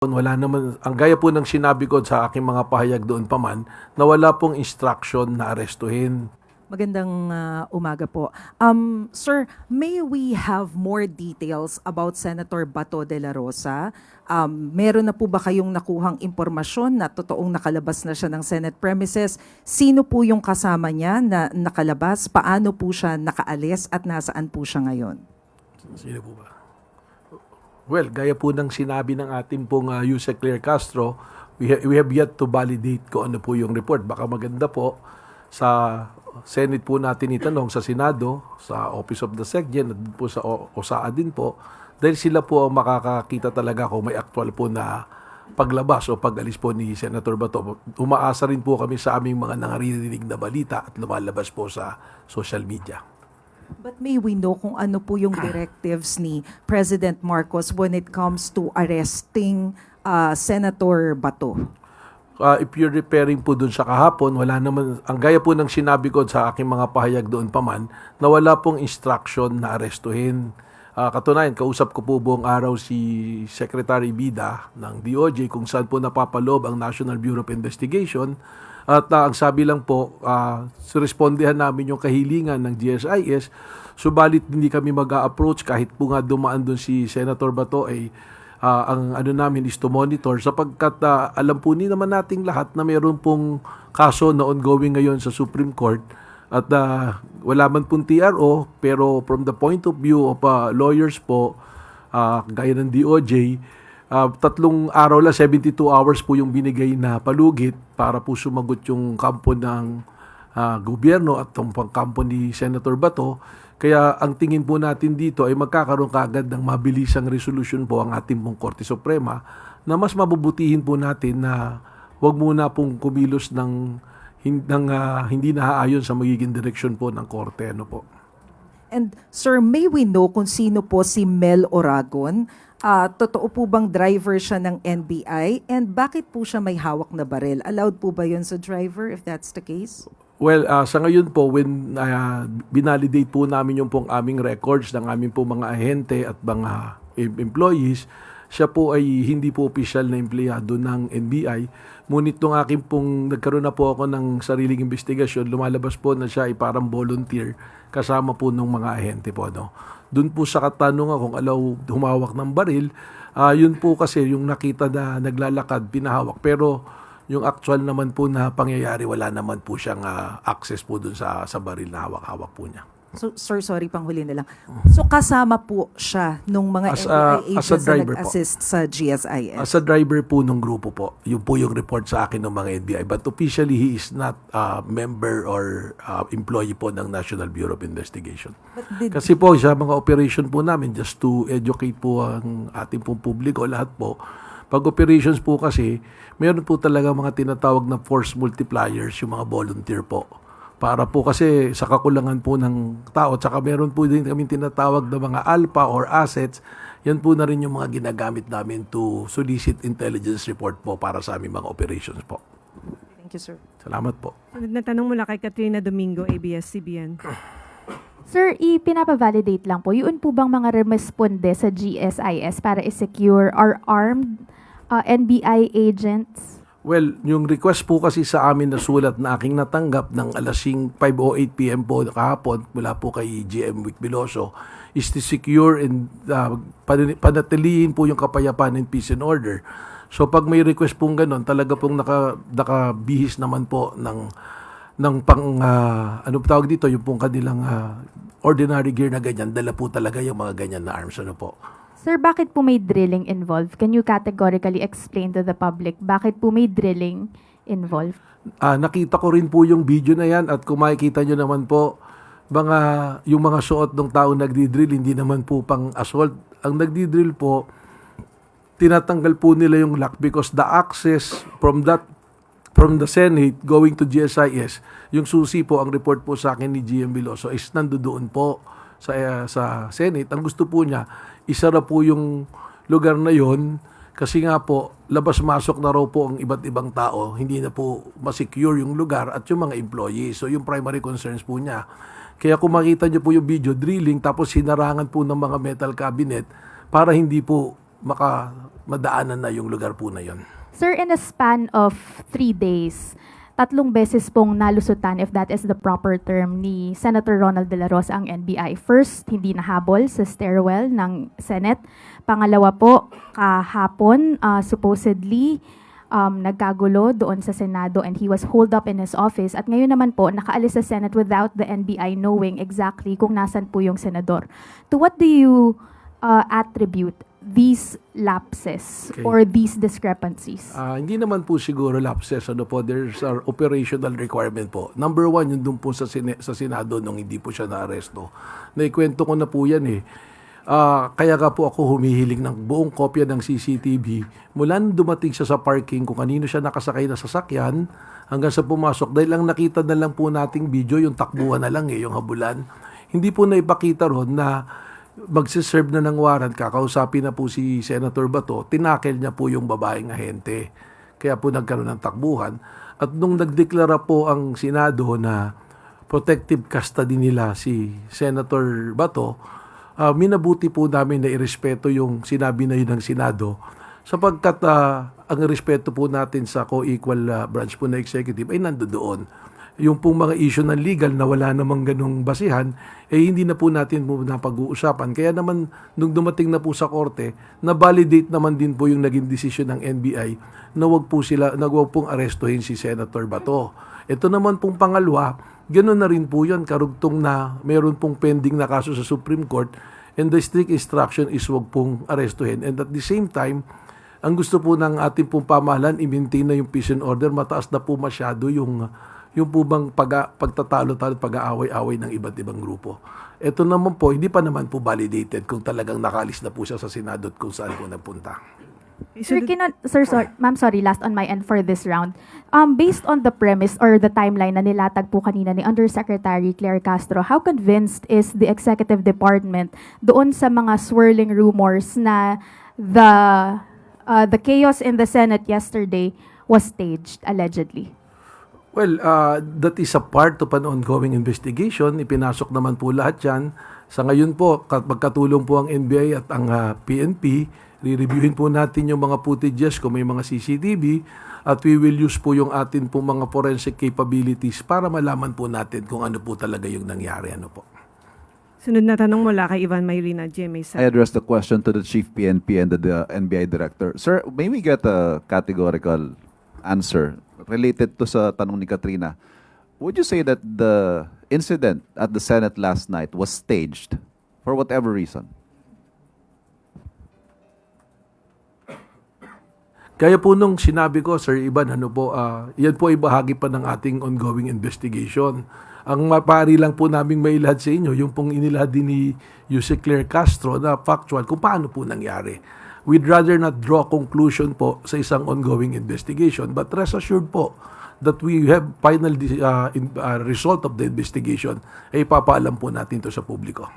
Wala naman, ang gaya po ng sinabi ko sa aking mga pahayag doon pa man, na wala pong instruction na arestuhin. Magandang umaga po. Sir, may we have more details about Senator Bato de la Rosa? Meron na po ba kayong nakuhang impormasyon na totoong nakalabas na siya ng Senate premises? Sino po yung kasama niya na nakalabas? Paano po siya nakaalis at nasaan po siya ngayon? Sino po ba? Well, gaya po ng sinabi ng ating pong Yusek Claire Castro, we have yet to validate kung ano po yung report. Baka maganda po sa Senate po natin itanong, sa Senado, sa Office of the SecGen, at po sa OSAA din po, dahil sila po ang makakakita talaga kung may actual po na paglabas o pag-alis po ni Senator Bato. Umaasa rin po kami sa aming mga nangarinig na balita at lumalabas po sa social media. But may we know kung ano po yung directives ni President Marcos when it comes to arresting Senator Bato? If you're referring po dun sa kahapon, wala naman, ang gaya po ng sinabi ko sa aking mga pahayag doon pa man, na wala pong instruction na arestuhin. Katunayan, kausap ko po buong araw si Secretary Bida ng DOJ kung saan po napapaloob ang National Bureau of Investigation. At ang sabi lang po, respondehan namin yung kahilingan ng GSIS, subalit hindi kami mag-a-approach kahit po nga dumaan doon si Senator Bato ay ang ano namin is to monitor sapagkat alam po naman nating lahat na mayroon pong kaso na ongoing ngayon sa Supreme Court at wala man pong TRO, pero from the point of view of lawyers po, gaya ng DOJ, 3 araw lang, 72 hours po yung binigay na palugit para po sumagot yung kampo ng gobyerno at yung pangkampo ni Senator Bato. Kaya ang tingin po natin dito ay magkakaroon kaagad ng mabilisang resolution po ang ating pong Korte Suprema na mas mabubutihin po natin na wag muna pong kumilos ng hindi naaayon sa magiging direksyon po ng Korte. Ano po? And sir, may we know kung sino po si Mel Oragon? Totoo po bang driver siya ng NBI? And bakit po siya may hawak na baril? Allowed po ba yun sa driver if that's the case? Well, sa ngayon po, when binalidate po namin yung pong aming records ng aming pong mga ahente at mga employees, siya po ay hindi po opisyal na empleyado ng NBI. Ngunit nung aking pong nagkaroon na po ako ng sariling investigasyon, lumalabas po na siya ay parang volunteer kasama po ng mga ahente po. No? Doon po sa katanungan kung alaw humawak ng baril, yun po kasi yung nakita na naglalakad, pinahawak. Pero yung actual naman po na pangyayari, wala naman po siyang access po dun sa baril na hawak-hawak po niya. So, sir, sorry, panghuli na lang. So, kasama po siya nung mga NBI agents na nag-assist sa GSIS? As a driver po nung grupo po. Yun po yung report sa akin ng mga NBI. But officially, he is not a member or employee po ng National Bureau of Investigation. Kasi po, sa mga operation po namin, just to educate po ang ating pong publiko, lahat po, pag operations po kasi, meron po talaga mga tinatawag na force multipliers, yung mga volunteer po. Para po kasi sa kakulangan po ng tao, tsaka meron po din kami tinatawag na mga alpha or assets, yan po na rin yung mga ginagamit namin to solicit intelligence report po para sa aming mga operations po. Thank you, sir. Salamat po. Natanong mula kay Katrina Domingo, ABS-CBN. Sir, ipinapavalidate lang po, yun po bang mga responde sa GSIS para i-secure or armed NBI agents? Well, yung request po kasi sa amin na sulat na aking natanggap ng alas 5:08 PM po kahapon mula po kay GM Vic Veloso is to secure and panatilihin po yung kapayapaan and peace and order. So pag may request pong ganun, talaga pong nakabihis naman po ng ano tawag dito, yung pong kanilang ordinary gear na ganyan, dala po talaga yung mga ganyan na arms. Ano po? Sir, bakit po may drilling involved? Can you categorically explain to the public bakit po may drilling involved? Nakita ko rin po yung video na yan at kung makikita nyo naman po, yung mga suot ng tao nagdi-drill, hindi naman po pang assault. Ang nagdi-drill po, tinatanggal po nila yung lock because the access from the Senate going to GSIS, yung susi po, ang report po sa akin ni GM Veloso is nandoon po sa Senate. Ang gusto po niya, isara po yung lugar na yon kasi nga po, labas-masok na raw po ang iba't ibang tao. Hindi na po masecure yung lugar at yung mga employees. So yung primary concerns po niya. Kaya kung makita niyo po yung video, drilling, tapos hinarangan po ng mga metal cabinet para hindi po madaanan na yung lugar po na yon. Sir, in a span of 3 days, 3 beses pong nalusutan, if that is the proper term, ni Senator Ronald De La Rosa ang NBI. First, hindi nahabol sa stairwell ng Senate. Pangalawa po, kahapon, supposedly, nagkagulo doon sa Senado and he was holed up in his office. At ngayon naman po, nakaalis sa Senate without the NBI knowing exactly kung nasan po yung senador. To what do you attribute these lapses Okay. or these discrepancies? Hindi naman po siguro lapses. Ano po, there's our operational requirement po. Number one, yun doon po sa Senado nung hindi po siya naaresto. Naikwento ko na po yan eh. Kaya ka po ako humihiling ng buong kopya ng CCTV mula nung dumating siya sa parking kung kanino siya nakasakay na sasakyan hanggang sa pumasok. Dahil ang nakita na lang po nating video, yung takbuhan na lang yung habulan. Hindi po naipakita ron na magsiserve na ng warrant, kakausapin na po si Senator Bato, tinakel niya po yung babaeng ahente. Kaya po nagkaroon ng takbuhan. At nung nagdeklara po ang Senado na protective custody nila si Senator Bato, minabuti po namin na irespeto yung sinabi na yun ng Senado sapagkat ang respeto po natin sa co-equal branch po na executive ay nandoon. Yung pong mga issue ng legal na wala namang ganong basihan, hindi na po natin po napag-uusapan. Kaya naman, nung dumating na po sa korte, na-validate naman din po yung naging desisyon ng NBI na wag pong arestuhin si Senator Bato. Ito naman pong pangalawa, ganoon na rin po yun, karugtong na mayroon pong pending na kaso sa Supreme Court and the strict instruction is wag pong arestuhin. And at the same time, ang gusto po ng ating pong pamahalaan, i-maintain na yung peace and order, mataas na po masyado yung po bang pagtatalo-talo, pag-aaway-away ng iba't ibang grupo. Ito naman po, hindi pa naman po validated kung talagang nakalis na po siya sa Senado at kung saan po nagpunta. Ma'am, sorry, last on my end for this round. Based on the premise or the timeline na nilatag po kanina ni Undersecretary Claire Castro, how convinced is the Executive Department doon sa mga swirling rumors na the chaos in the Senate yesterday was staged, allegedly? Well, that is a part of an ongoing investigation. Ipinasok naman po lahat yan. Sa ngayon po, magkatulong po ang NBI at ang PNP. Re-reviewin po natin yung mga footages kung may mga CCTV at we will use po yung atin po mga forensic capabilities para malaman po natin kung ano po talaga yung nangyari. Ano po. Sunod na tanong mula kay Ivan Mayrina, GMA I address the question to the Chief PNP and the NBI Director. Sir, may we get a categorical answer related to sa tanong ni Katrina? Would you say that the incident at the Senate last night was staged for whatever reason? Kaya po nung sinabi ko, Sir Ivan, yan po ay bahagi pa ng ating ongoing investigation. Ang mapari lang po naming mailahad sa inyo, yung pong inilahad din ni Yuse Claire Castro na factual kung paano po nangyari. We'd rather not draw conclusion po sa isang ongoing investigation, but rest assured po that we have final result of the investigation ay papaalam po natin to sa publiko.